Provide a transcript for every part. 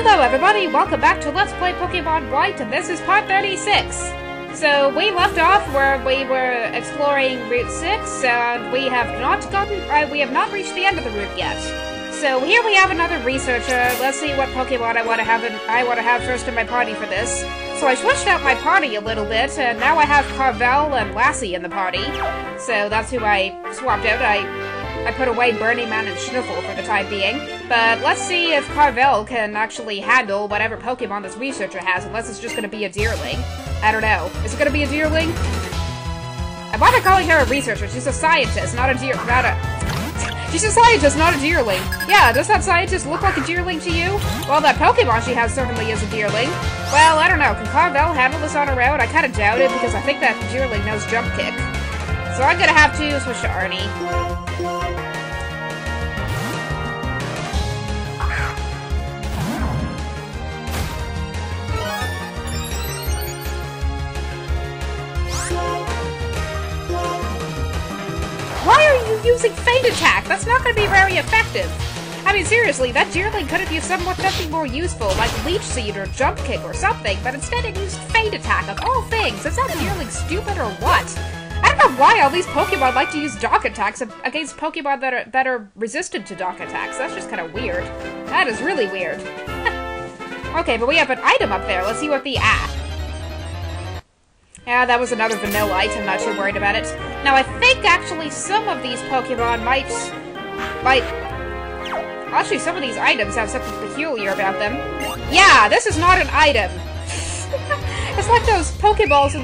Hello everybody, welcome back to Let's Play Pokemon White, and this is part 36. So, we left off where we were exploring Route 6, and we have not reached the end of the route yet. So here we have another researcher. Let's see what Pokemon I want to have first in my party for this. So I switched out my party a little bit, and now I have Carvel and Lassie in the party. So that's who I swapped out. I put away Burning Man and Snuffle for the time being. But let's see if Carvel can actually handle whatever Pokemon this researcher has, unless it's just going to be a Deerling. I don't know. Is it going to be a Deerling? And why am I calling her a researcher? She's a scientist, not a She's a scientist, not a Deerling. Yeah, does that scientist look like a Deerling to you? Well, that Pokemon she has certainly is a Deerling. Well, I don't know. Can Carvel handle this on her own? I kind of doubt it, because I think that Deerling knows Jump Kick. So I'm going to have to switch to Arnie. Why are you using Feint Attack? That's not going to be very effective. I mean, seriously, that Deerling could have used something more useful, like Leech Seed or Jump Kick or something, but instead it used Feint Attack of all things. Is that Deerling stupid or what? I don't know why all these Pokemon like to use Dock Attacks against Pokemon that are resistant to Dock Attacks. That's just kind of weird. That is really weird. Okay, but we have an item up there. Let's see what the Yeah, that was another Vanillite. I'm not too worried about it. Now, I think, actually, some of these Pokemon might... Actually, some of these items have something peculiar about them. Yeah, this is not an item! It's like those Pokeballs in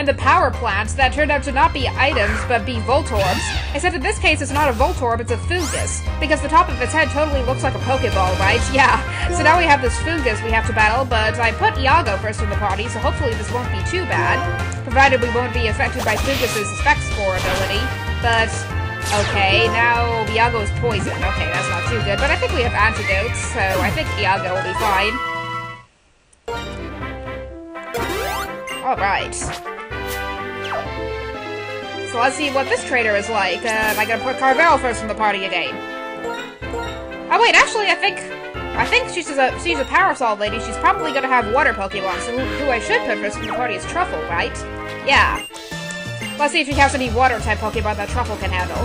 the power plants that turned out to not be items, but be Voltorbs. Except in this case, it's not a Voltorb, it's a Fungus. Because the top of its head totally looks like a Pokeball, right? Yeah. So now we have this Fungus we have to battle, but I put Iago first in the party, so hopefully this won't be too bad. Provided we won't be affected by Fungus's Spec Spore ability. But, okay, now Iago is poison. Okay, that's not too good, but I think we have antidotes, so I think Iago will be fine. Alright. So let's see what this trainer is like. I gotta put Carvel first in the party again. Oh wait, actually I think she's a Parasol lady. She's probably gonna have water Pokemon, so who I should put first in the party is Truffle, right? Yeah. Let's see if she has any water-type Pokemon that Truffle can handle.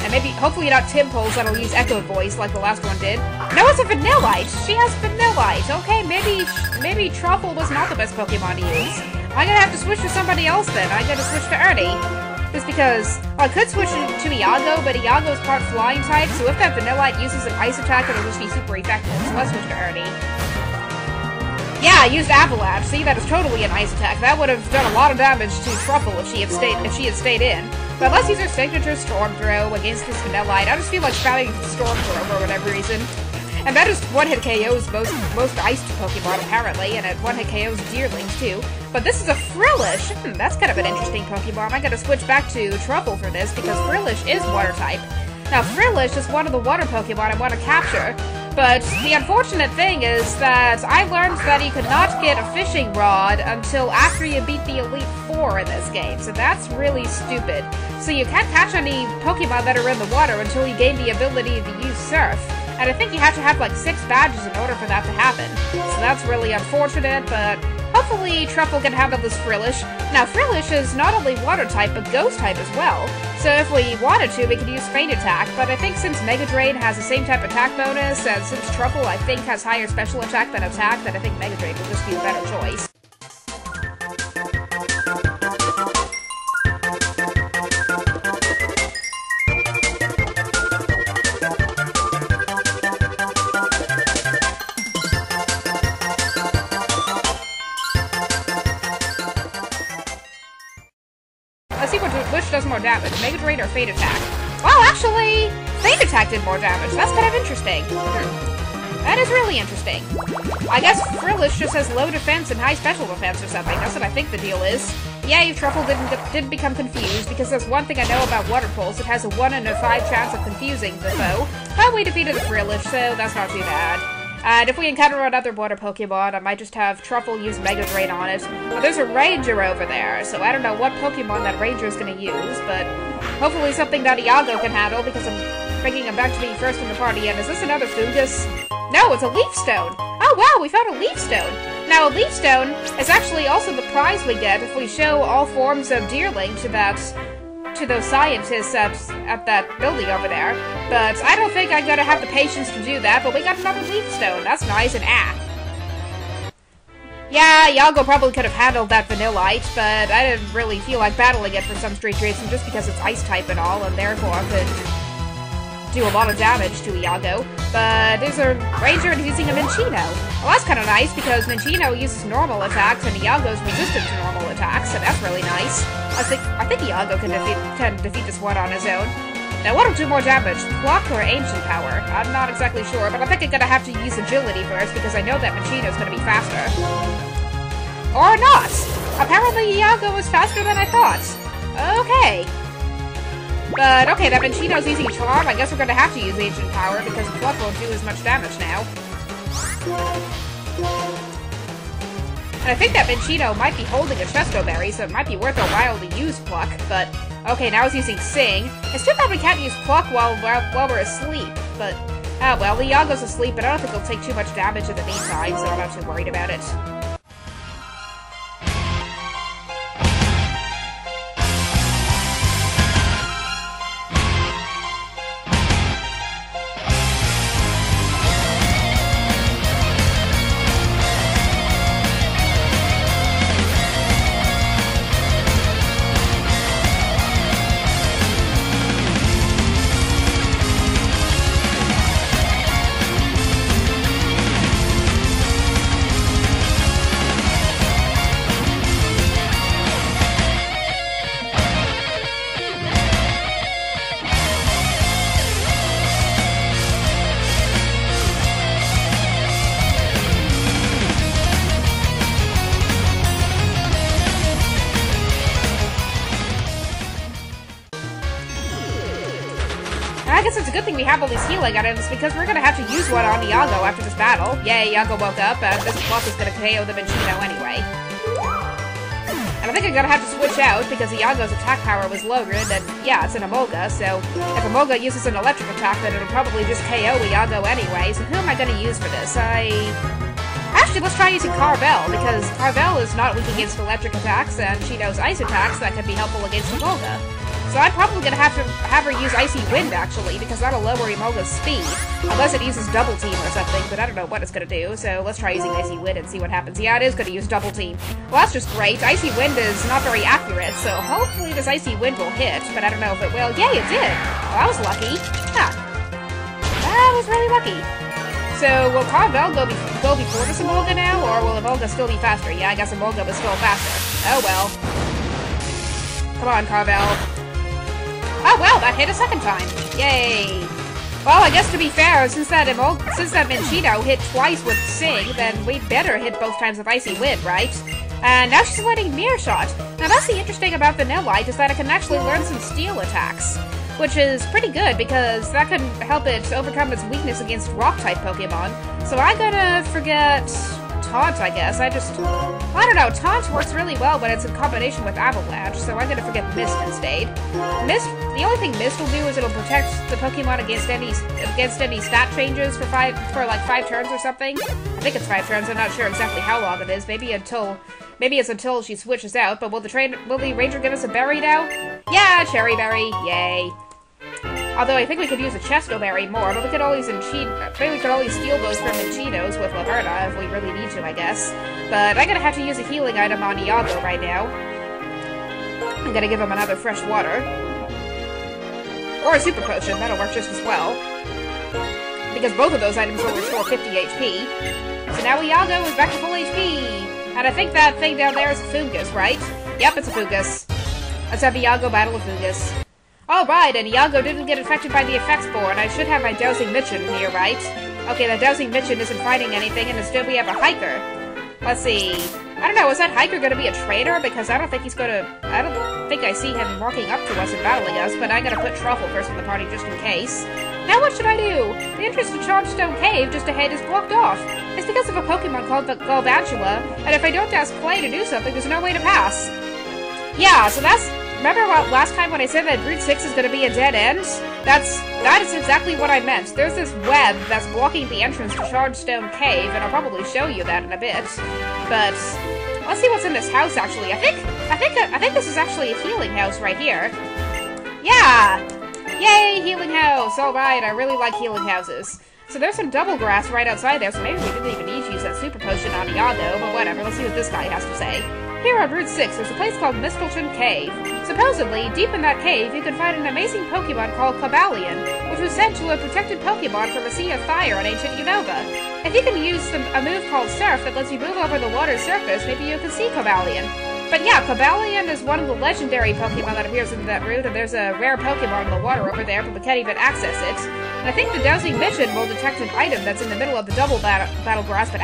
And maybe, hopefully not Timples that'll use Echo Voice like the last one did. No, it's a Vanillite! She has Vanillite! Okay, maybe Truffle was not the best Pokemon to use. I'm gonna have to switch to somebody else then. I'm gonna switch to Ernie. Just because, well, I could switch to Iago, but Iago's part flying type, so if that Vanillite uses an ice attack, it'll just be super effective. So let's switch to Ernie. Yeah, I used Avalanche. See, that is totally an ice attack. That would have done a lot of damage to Truffle if she had stayed in. But let's use her signature Storm Throw against this Vanillite. I just feel like spamming Storm Throw for whatever reason. And that just one-hit KOs most iced Pokemon, apparently, and it one-hit KOs Deerlings, too. But this is a Frillish! That's kind of an interesting Pokemon. I gotta switch back to Truffle for this, because Frillish is Water-type. Now, Frillish is one of the Water Pokemon I want to capture, but the unfortunate thing is that I learned that you could not get a Fishing Rod until after you beat the Elite Four in this game, so that's really stupid. So you can't catch any Pokemon that are in the water until you gain the ability to use Surf. And I think you have to have like 6 badges in order for that to happen. So that's really unfortunate, but hopefully Truffle can handle this Frillish. Now, Frillish is not only Water-type, but Ghost-type as well. So if we wanted to, we could use Feint Attack, but I think since Mega Drain has the same type attack bonus, and since Truffle, I think, has higher special attack than attack, then I think Mega Drain will just be a better choice. Which does more damage, Mega Drain or Feint Attack? Well, actually, Feint Attack did more damage. That's kind of interesting. That is really interesting. I guess Frillish just has low defense and high special defense or something. That's what I think the deal is. Yay, Truffle didn't become confused, because there's one thing I know about Water Pulse. It has a 1 in a 5 chance of confusing the foe. But we defeated the Frillish, so that's not too bad. And if we encounter another water Pokemon, I might just have Truffle use Mega Drain on it. But there's a Ranger over there, so I don't know what Pokemon that Ranger is going to use, but hopefully something that Iago can handle, because bringing him back to being first in the party. And is this another fungus? No, it's a leaf stone. Oh wow, we found a leaf stone. Now, a leaf stone is actually also the prize we get if we show all forms of deerling to those scientists at that building over there. But I don't think I'm gonna have the patience to do that, but we got another leaf stone. That's nice, and yeah, Iago probably could have handled that Vanillite, but I didn't really feel like battling it for some strange reason, just because it's ice type and all, and therefore could do a lot of damage to Iago. But there's a ranger and using a Minccino. Well, that's kind of nice, because Minccino uses normal attacks, and Iago's resistant to normal attacks, so that's really nice. I think Iago can defeat this one on his own. Now, what'll do more damage, Pluck or Ancient Power? I'm not exactly sure, but I think I'm gonna have to use Agility first, because I know that Minccino's gonna be faster. Or not! Apparently Iago is faster than I thought. Okay. But, okay, that Minccino's using Charm. I guess we're gonna have to use Ancient Power, because Pluck won't do as much damage now. And I think that Minccino might be holding a Chesto Berry, so it might be worth a while to use Pluck, but... Okay, now it's using Sing. It's too bad we can't use Pluck while we're asleep, but... well, Iago's asleep, but I don't think he'll take too much damage in the meantime, so I'm not too worried about it. I guess it's a good thing we have all these healing items, because we're gonna have to use one on Iago after this battle. Yay, Iago woke up, and this Pluck is gonna KO the Minccino anyway. And I think I'm gonna have to switch out, because Iago's attack power was lowered, and yeah, it's an Emolga, so if Emolga uses an electric attack, then it'll probably just KO Iago anyway, so who am I gonna use for this? Actually, let's try using Carvel, because Carvel is not weak against electric attacks, and she knows ice attacks that could be helpful against Emolga. So I'm probably gonna have to have her use Icy Wind, actually, because that'll lower Emolga's speed. Unless it uses Double Team or something, but I don't know what it's gonna do, so let's try using Icy Wind and see what happens. Yeah, it is gonna use Double Team. Well, that's just great. Icy Wind is not very accurate, so hopefully this Icy Wind will hit, but I don't know if it will. Yay, it did! Well, that was lucky. Huh. That was really lucky. So, will Carvel go before this Emolga now, or will Emolga still be faster? Yeah, I guess Emolga was still faster. Oh well. Come on, Carvel. Oh well, that hit a second time. Yay! Well, I guess to be fair, since that Minccino hit twice with Sing, then we'd better hit both times with Icy Wind, right? And now she's learning Mirror Shot. Now that's the interesting about Vanillite, is that it can actually learn some steel attacks, which is pretty good, because that can help it overcome its weakness against Rock-type Pokemon. So I'm gonna forget Taunt, I guess. I don't know, Taunt works really well when it's in combination with Avalanche, so I'm gonna forget Mist instead. Mist, the only thing Mist will do is it'll protect the Pokemon against any stat changes for like 5 turns or something. I think it's 5 turns, I'm not sure exactly how long it is, maybe it's until she switches out, but will the Ranger give us a berry now? Yeah, Cherry Berry, yay. Although I think we could use a Chesto Berry more, but we could always steal those from Minccino's with Laverna if we really need to, I guess. But I'm gonna have to use a healing item on Iago right now. I'm gonna give him another fresh water. Or a super potion, that'll work just as well. Because both of those items will restore 50 HP. So now Iago is back to full HP! And I think that thing down there is a fungus, right? Yep, it's a fungus. Let's have Iago battle a fungus. Alright, and Iago didn't get infected by the effects board, and I should have my Dowsing Mitchin here, right? Okay, the Dowsing Mitchin isn't fighting anything, and instead we have a Hiker. Let's see. I don't know, is that Hiker gonna be a traitor? Because I don't think I see him walking up to us and battling us, but I'm gonna put Truffle first in the party just in case. Now what should I do? The entrance to Charmstone Cave just ahead is blocked off. It's because of a Pokemon called Galvantula, and if I don't ask Clay to do something, there's no way to pass. Yeah, so that's... Remember last time when I said that Route 6 is going to be a dead end? That is exactly what I meant. There's this web that's blocking the entrance to Shardstone Cave, and I'll probably show you that in a bit. But let's see what's in this house, actually. I think this is actually a healing house right here. Yeah! Yay, healing house! Alright, I really like healing houses. So there's some double grass right outside there, so maybe we didn't even need to use that super potion on Iago, but whatever, let's see what this guy has to say. Here on Route 6, there's a place called Mistelton Cave. Supposedly, deep in that cave, you can find an amazing Pokemon called Cobalion, which was sent to a protected Pokemon from a sea of fire on ancient Unova. If you can use a move called Surf that lets you move over the water's surface, maybe you can see Cobalion. But yeah, Cobalion is one of the legendary Pokemon that appears in that route, and there's a rare Pokemon in the water over there, but we can't even access it. And I think the dowsing mission will detect an item that's in the middle of the double battle grass, but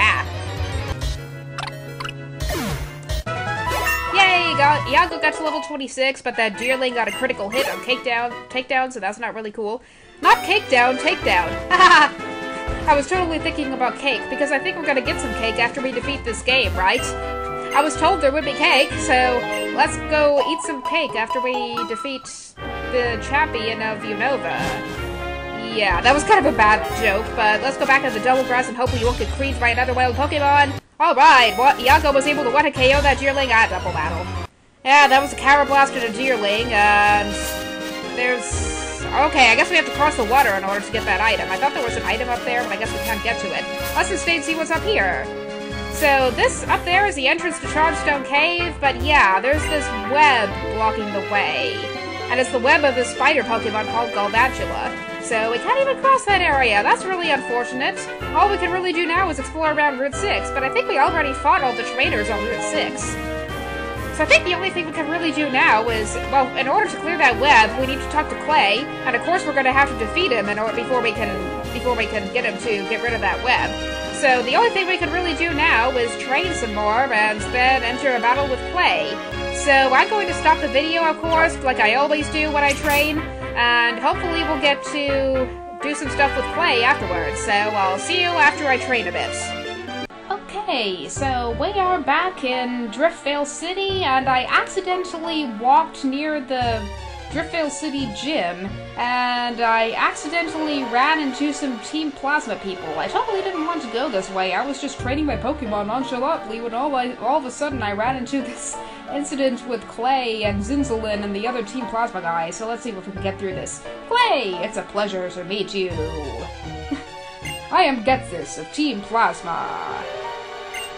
Yay! Iago got to level 26, but that Deerling got a critical hit on takedown, so that's not really cool. Not Cakedown, Takedown! Haha! I was totally thinking about cake, because I think we're gonna get some cake after we defeat this game, right? I was told there would be cake, so let's go eat some cake after we defeat the champion of Unova. Yeah, that was kind of a bad joke, but let's go back to the double grass and hope we won't get creamed by another wild Pokemon. Alright, Iago was able to one-hit KO that Deerling at double battle. Yeah, that was a Carablast and a Deerling, and there's... Okay, I guess we have to cross the water in order to get that item. I thought there was an item up there, but I guess we can't get to it. Let's instead see what's up here. So this up there is the entrance to Shardstone Cave, but yeah, there's this web blocking the way. And it's the web of the spider Pokemon called Galvantula. So we can't even cross that area. That's really unfortunate. All we can really do now is explore around Route 6, but I think we already fought all the trainers on Route 6. So I think the only thing we can really do now is, well, in order to clear that web, we need to talk to Clay, and of course we're going to have to defeat him in order before we can get him to get rid of that web. So the only thing we can really do now is train some more and then enter a battle with Clay. So I'm going to stop the video, of course, like I always do when I train, and hopefully we'll get to do some stuff with Clay afterwards. So I'll see you after I train a bit. Okay, so we are back in Driftvale City, and I accidentally walked near the Driftvale City gym, and I accidentally ran into some Team Plasma people. I totally didn't want to go this way. I was just training my Pokemon nonchalantly when all of a sudden I ran into this incident with Clay and Zinzalin and the other Team Plasma guy. So let's see if we can get through this. Clay, it's a pleasure to meet you. I am Getsis of Team Plasma.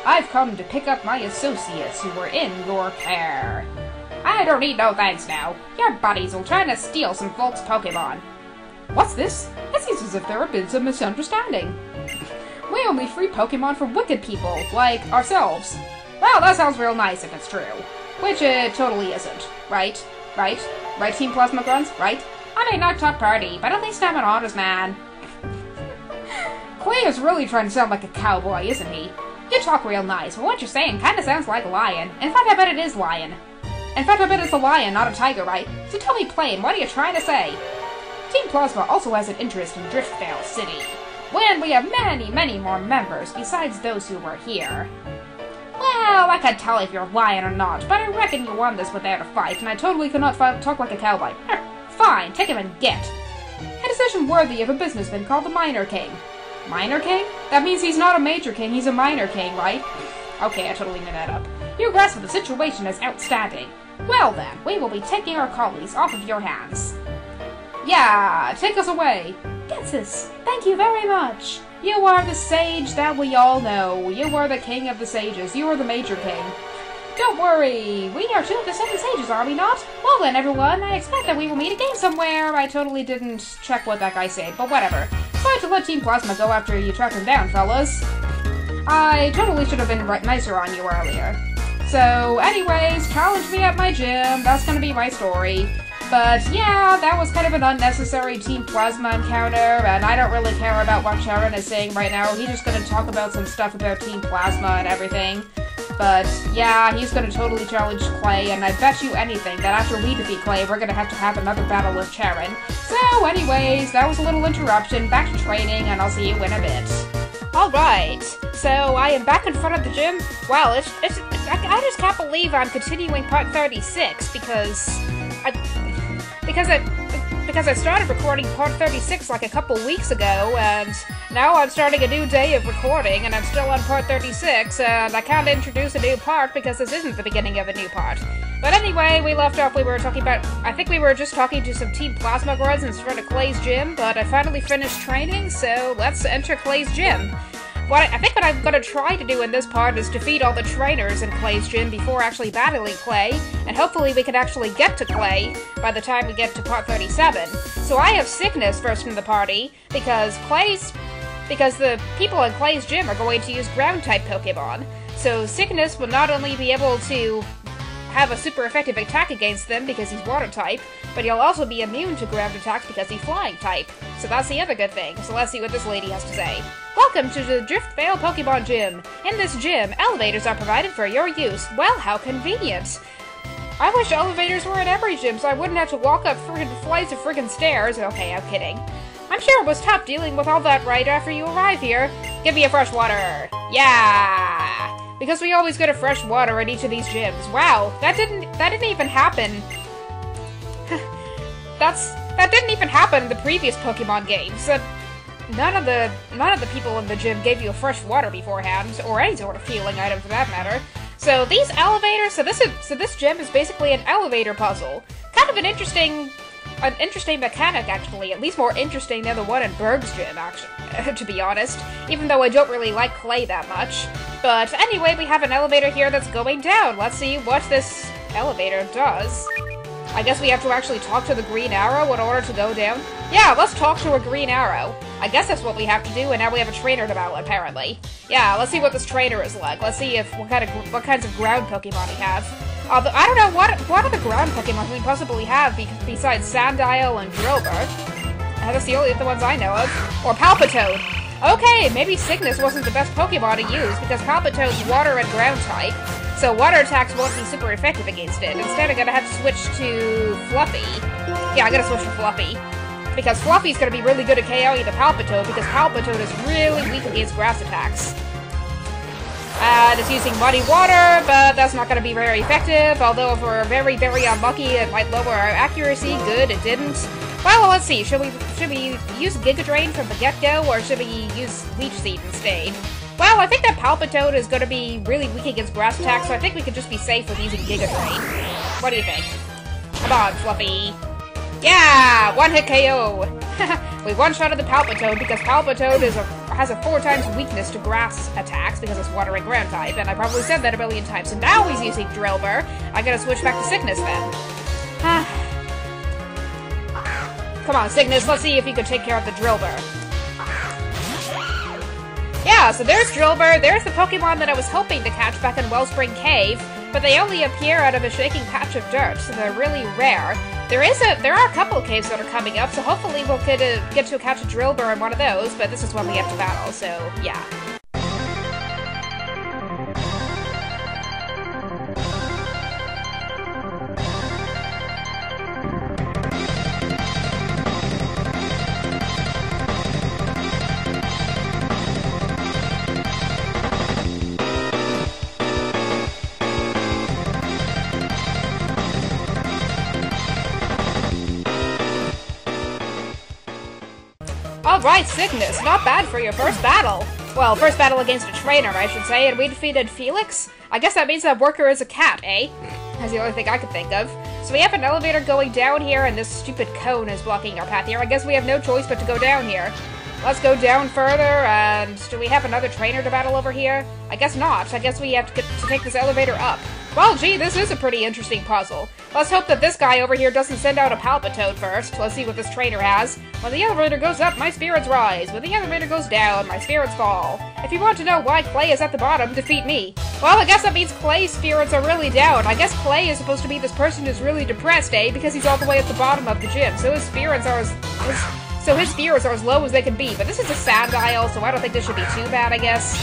I've come to pick up my associates who were in your care. I don't need no thanks now. Your buddies will try to steal some folks' Pokemon. What's this? It seems as if there have been some misunderstanding. We only free Pokemon from wicked people, like ourselves. Well, that sounds real nice if it's true. Which it totally isn't. Right? Right? Right, Team Plasma Grunts? Right? I may not talk party, but at least I'm an honest man. Clay is really trying to sound like a cowboy, isn't he? You talk real nice, but what you're saying kinda sounds like lion. In fact, I bet it is lion. In fact, I bet it's a lion, not a tiger, right? So tell me plain, what are you trying to say? Team Plasma also has an interest in Driftvale City, when we have many, many more members besides those who were here. Well, I can't tell if you're lying or not, but I reckon you won this without a fight, and I totally cannot talk like a cowboy. Fine, take him and get. A decision worthy of a businessman called the Minor King. Minor King? That means he's not a Major King, he's a Minor King, right? Okay, I totally made that up. Your grasp of the situation is outstanding. Well then, we will be taking our colleagues off of your hands. Yeah, take us away. Getsis, thank you very much. You are the sage that we all know. You are the king of the sages. You are the Major King. Don't worry, we are two of the 7 sages, are we not? Well then, everyone, I expect that we will meet again somewhere. I totally didn't check what that guy said, but whatever. Sorry to let Team Plasma go after you tracked him down, fellas. I totally should have been nicer on you earlier. So, anyways, challenge me at my gym. That's gonna be my story. But yeah, that was kind of an unnecessary Team Plasma encounter, and I don't really care about what Charon is saying right now. He's just gonna talk about some stuff about Team Plasma and everything. But yeah, he's gonna totally challenge Clay, and I bet you anything that after we defeat Clay, we're gonna have another battle with Charon. So anyways, that was a little interruption. Back to training, and I'll see you in a bit. Alright, so I am back in front of the gym. Wow, I just can't believe I'm continuing part 36 because because I started recording part 36 like a couple weeks ago, and now I'm starting a new day of recording, and I'm still on part 36, and I can't introduce a new part because this isn't the beginning of a new part. But anyway, we left off, we were talking about, I think we were just talking to some Team Plasma Grunts in front of Clay's gym, but I finally finished training, so let's enter Clay's gym. I think what I'm going to try to do in this part is defeat all the trainers in Clay's gym before actually battling Clay, and hopefully we can actually get to Clay by the time we get to part 37. So I have Cygnus first in the party, because the people in Clay's gym are going to use ground-type Pokemon. So Cygnus will not only be able to have a super effective attack against them because he's water-type, but he'll also be immune to ground attacks because he's flying-type. So that's the other good thing. So let's see what this lady has to say. Welcome to the Driftvale Pokemon Gym. In this gym, elevators are provided for your use. Well, how convenient. I wish elevators were at every gym so I wouldn't have to walk up flights of friggin' stairs. Okay, I'm kidding. I'm sure it was tough dealing with all that right after you arrive here. Give me a fresh water. Yeah! Because we always get a fresh water at each of these gyms. Wow, that didn't even happen. that didn't even happen in the previous Pokemon games. None of the people in the gym gave you a fresh water beforehand, or any sort of healing item for that matter. So these elevators, so this gym is basically an elevator puzzle. Kind of an interesting mechanic, actually. At least more interesting than the one in Berg's gym, actually, to be honest. Even though I don't really like Clay that much. But anyway, we have an elevator here that's going down. Let's see what this elevator does. I guess we have to actually talk to the green arrow in order to go down. Yeah, let's talk to a green arrow. I guess that's what we have to do, and now we have a trainer to battle, apparently. Yeah, let's see what this trainer is like. Let's see what kinds of ground Pokemon we have. Although, I don't know, what other ground Pokemon we possibly have besides Sandile and Drillbur? That's the only ones I know of. Or Palpitoad. Okay, maybe Cygnus wasn't the best Pokemon to use, because Palpitoad's water and ground type, so water attacks won't be super effective against it. Instead, I'm gonna have to switch to Fluffy. Yeah, I'm gonna switch to Fluffy. Because Fluffy's gonna be really good at KOing the Palpitoad, because Palpitoad is really weak against grass attacks. And it's using Muddy Water, but that's not gonna be very effective, although if we're very, very unlucky, it might lower our accuracy. Good, it didn't. Well, let's see. Should we use Giga Drain from the get-go, or should we use Leech Seed instead? Well, I think that Palpitoad is going to be really weak against grass attacks, so I think we could just be safe with using Giga Drain. What do you think? Come on, Fluffy. Yeah! One-hit KO! We one-shotted the Palpitoad because Palpitoad has a 4 times weakness to grass attacks because it's water and ground type, and I probably said that a million times. So now he's using Drillbur. I gotta switch back to Cygnus then. Come on, Cygnus, let's see if you can take care of the Drillbur. Yeah, so there's Drillbur. There's the Pokemon that I was hoping to catch back in Wellspring Cave, but they only appear out of a shaking patch of dirt, so they're really rare. There are a couple caves that are coming up, so hopefully we'll get to catch a Drillbur in one of those, but this is when we have to battle, so yeah. Alright, Cygnus, not bad for your first battle. Well, first battle against a trainer, I should say, and we defeated Felix? I guess that means that worker is a cat, eh? That's the only thing I could think of. So we have an elevator going down here, and this stupid cone is blocking our path here. I guess we have no choice but to go down here. Let's go down further, and do we have another trainer to battle over here? I guess not. I guess we have to take this elevator up. Well, gee, this is a pretty interesting puzzle. Let's hope that this guy over here doesn't send out a Palpitoad first. Let's see what this trainer has. When the elevator goes up, my spirits rise. When the elevator goes down, my spirits fall. If you want to know why Clay is at the bottom, defeat me. Well, I guess that means Clay's spirits are really down. I guess Clay is supposed to be this person who's really depressed, eh? Because he's all the way at the bottom of the gym, so his spirits are as low as they can be. But this is a Sandile, so I don't think this should be too bad, I guess.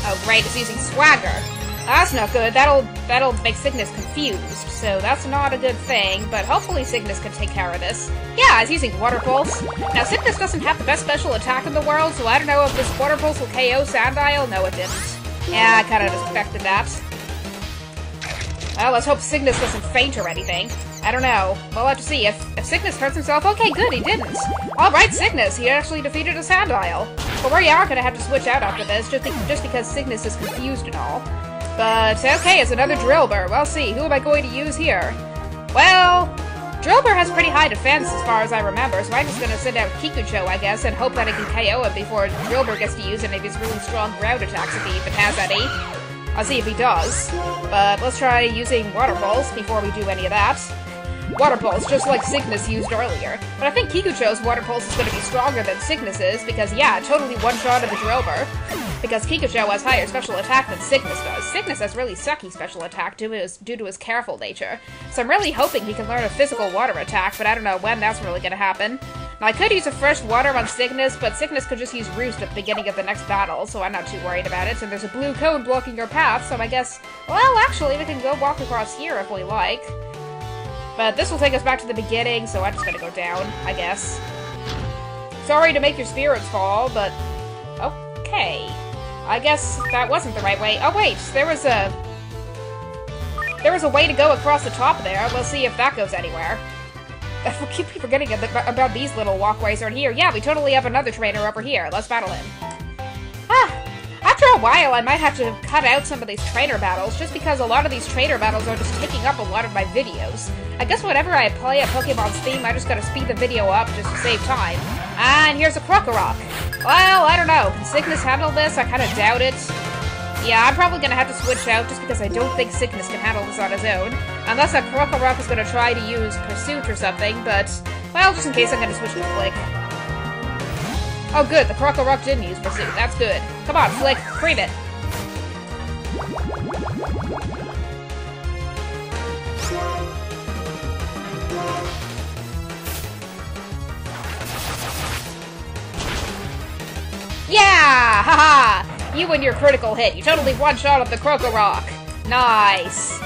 Oh, great, it's using Swagger. That's not good. That'll make Cygnus confused, so that's not a good thing, but hopefully Cygnus can take care of this. Yeah, it's using Water Pulse. Now, Cygnus doesn't have the best special attack in the world, so I don't know if this Water Pulse will KO Sandile. No, it didn't. Yeah, I kind of expected that. Well, let's hope Cygnus doesn't faint or anything. I don't know. We'll have to see. If Cygnus hurts himself, okay, good, he didn't. Alright, Cygnus, he actually defeated a Sandile. But we are gonna have to switch out after this, just because Cygnus is confused and all. But, okay, it's another Drillbur. We'll see. Who am I going to use here? Well, Drillbur has pretty high defense as far as I remember, so I'm just gonna send out Kikucho, I guess, and hope that I can KO him before Drillbur gets to use any of his really strong ground attacks if he even has any. I'll see if he does. But let's try using Water Pulse before we do any of that. Water Pulse, just like Cygnus used earlier. But I think Kikucho's Water Pulse is going to be stronger than Cygnus's, because yeah, totally one-shot of the Drillbur. Because Kikucho has higher special attack than Cygnus does. Cygnus has really sucky special attack due to his careful nature. So I'm really hoping he can learn a physical water attack, but I don't know when that's really going to happen. Now I could use a first water on Cygnus, but Cygnus could just use Roost at the beginning of the next battle, so I'm not too worried about it. And there's a blue cone blocking your path, so I guess, well, actually, we can go walk across here if we like. But this will take us back to the beginning, so I'm just gonna go down, I guess. Sorry to make your spirits fall, but... okay. I guess that wasn't the right way. Oh wait, there was a way to go across the top there. We'll see if that goes anywhere. I keep forgetting about these little walkways right here. Yeah, we totally have another trainer over here. Let's battle him. After a while, I might have to cut out some of these trainer battles, just because a lot of these trainer battles are just taking up a lot of my videos. I guess whenever I play a Pokemon's theme, I just gotta speed the video up just to save time. And here's a Krokorok. Well, I don't know. Can Cygnus handle this? I kinda doubt it. Yeah, I'm probably gonna have to switch out just because I don't think Cygnus can handle this on his own. Unless that Krokorok is gonna try to use Pursuit or something, but, well, just in case I'm gonna switch to Flick. Oh good, the Krokorok didn't use Pursuit. That's good. Come on, Flick, cream it. Yeah! Haha! You and your critical hit. You totally one-shot the Krokorok. Nice.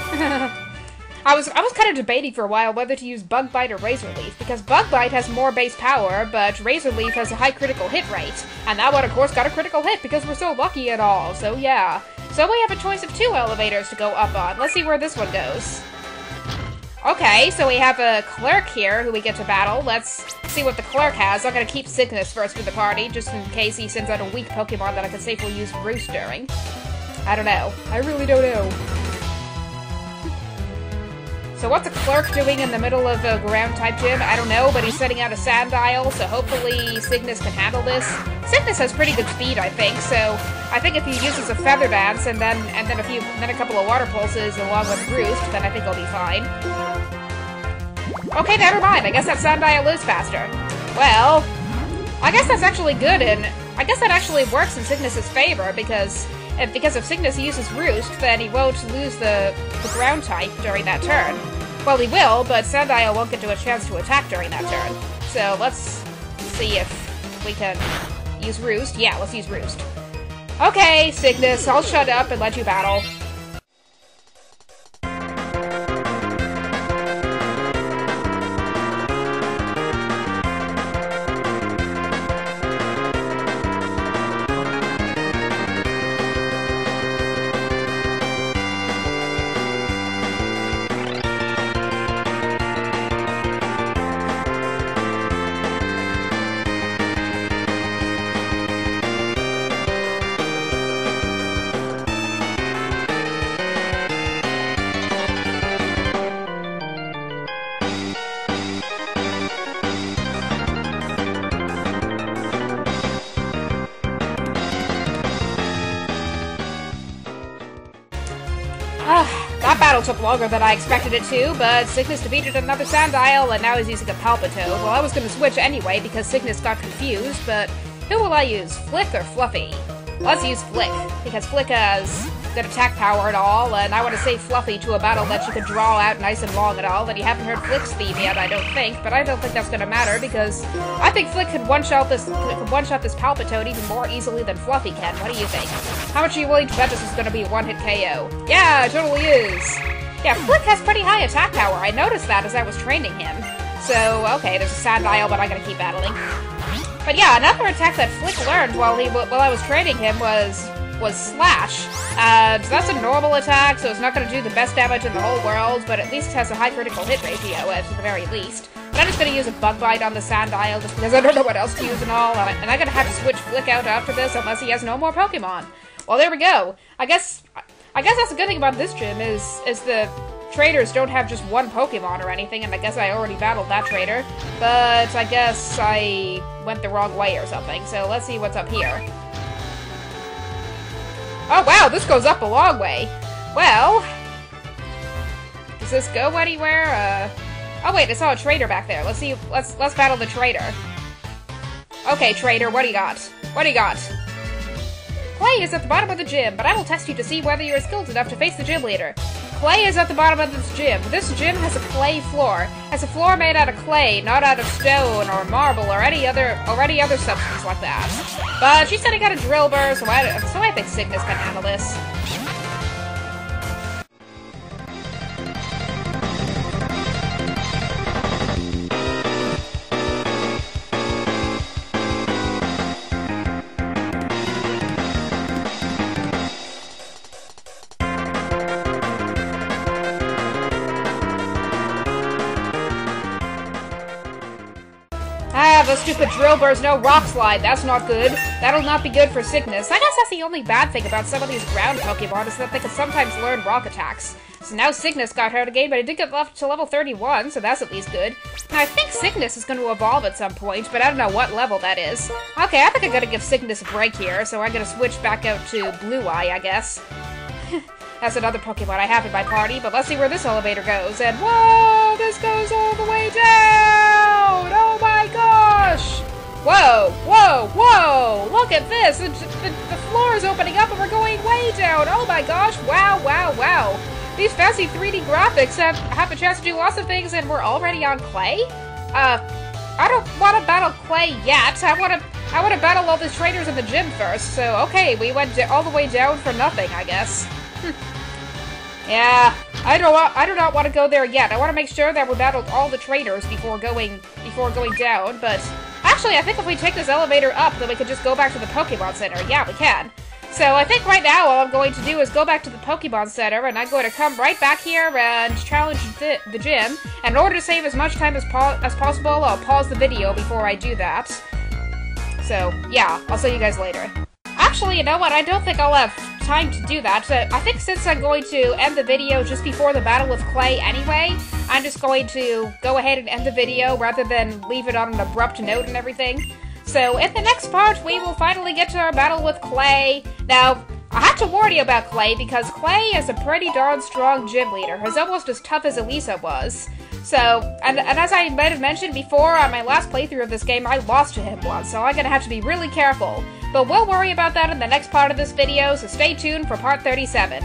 I was kind of debating for a while whether to use Bug Bite or Razor Leaf, because Bug Bite has more base power, but Razor Leaf has a high critical hit rate. And that one, of course, got a critical hit because we're so lucky and all, so yeah. So we have a choice of 2 elevators to go up on. Let's see where this one goes. Okay, so we have a clerk here who we get to battle. Let's see what the clerk has. I'm gonna keep Cygnus first for the party, just in case he sends out a weak Pokemon that I can safely use Roost during. I don't know. I really don't know. So what's a clerk doing in the middle of a ground-type gym? I don't know, but he's setting out a Sandile, so hopefully Cygnus can handle this. Cygnus has pretty good speed, I think, so I think if he uses a Feather Dance and then a couple of Water Pulses along with Roost, then I think he'll be fine. Okay, never mind. I guess that Sandile is faster. Well, I guess that's actually good, and I guess that actually works in Cygnus' favor, because if Cygnus uses Roost, then he won't lose the ground type during that turn. Well, he will, but Sandile won't get a chance to attack during that turn. So let's see if we can use Roost. Yeah, let's use Roost. Okay, Cygnus, I'll shut up and let you battle. That battle took longer than I expected it to, but Cygnus defeated another Sandile, and now he's using a Palpitoad. Well, I was gonna switch anyway, because Cygnus got confused, but who will I use, Flick or Fluffy? Let's use Flick, because Flick has good attack power and all, and I want to save Fluffy to a battle that she could draw out nice and long and all, and you haven't heard Flick's theme yet, I don't think, but I don't think that's gonna matter, because I think Flick could one-shot this Palpitoad even more easily than Fluffy can. What do you think? How much are you willing to bet this is gonna be a one-hit KO? Yeah, it totally is. Yeah, Flick has pretty high attack power. I noticed that as I was training him. So, okay, there's a sand dial, but I'm gonna keep battling. But yeah, another attack that Flick learned while I was training him was Slash. So that's a normal attack, so it's not gonna do the best damage in the whole world, but at least it has a high critical hit ratio, at the very least. But I'm just gonna use a Bug Bite on the sand dial, just because I don't know what else to use and all, and I'm gonna have to switch Flick out after this, unless he has no more Pokemon. Well, there we go. I guess that's the good thing about this gym, is the traders don't have just one Pokemon or anything, and I guess I already battled that trader, but I guess I went the wrong way or something, so let's see what's up here. Oh wow, this goes up a long way. Well, does this go anywhere? Oh wait, I saw a trader back there. Let's see, let's battle the trader. Okay, trader, what do you got? What do you got? Clay is at the bottom of the gym, but I will test you to see whether you are skilled enough to face the gym leader. Clay is at the bottom of this gym. This gym has a clay floor. Has a floor made out of clay, not out of stone or marble or any other substance like that. But she said I got a drill burr, so I think Cygnus can handle this. Ah, the stupid drill burrs, no rock slide. That's not good. That'll not be good for Cygnus. I guess that's the only bad thing about some of these ground Pokemon is that they can sometimes learn rock attacks. So now Cygnus got hurt again, but it did get up to level 31, so that's at least good. Now, I think Cygnus is going to evolve at some point, but I don't know what level that is. Okay, I think I'm going to give Cygnus a break here, so I'm going to switch back out to Blue Eye, I guess. That's another Pokemon I have in my party, but let's see where this elevator goes. And whoa, this goes all the way down! Oh my gosh! Whoa, whoa, whoa! Look at this! The floor is opening up and we're going way down! Oh my gosh! Wow, wow, wow! These fancy 3D graphics have a chance to do lots of things, and we're already on Clay? I don't want to battle Clay yet. I want to battle all the traders in the gym first. So okay, we went all the way down for nothing, I guess. Yeah, I do not want to go there yet. I want to make sure that we battled all the traders before going down, but actually I think if we take this elevator up, then we could just go back to the Pokemon Center. Yeah, we can. So I think right now all I'm going to do is go back to the Pokemon Center, and I'm going to come right back here and challenge the gym. And in order to save as much time as possible, I'll pause the video before I do that. So yeah, I'll see you guys later. Actually, you know what? I don't think I'll have time to do that. I think since I'm going to end the video just before the battle with Clay anyway, I'm just going to go ahead and end the video rather than leave it on an abrupt note and everything. So in the next part, we will finally get to our battle with Clay. Now, I have to warn you about Clay because Clay is a pretty darn strong gym leader. He's almost as tough as Elisa was. So, and as I might have mentioned before on my last playthrough of this game, I lost to him once, so I'm gonna have to be really careful. But we'll worry about that in the next part of this video, so stay tuned for part 37.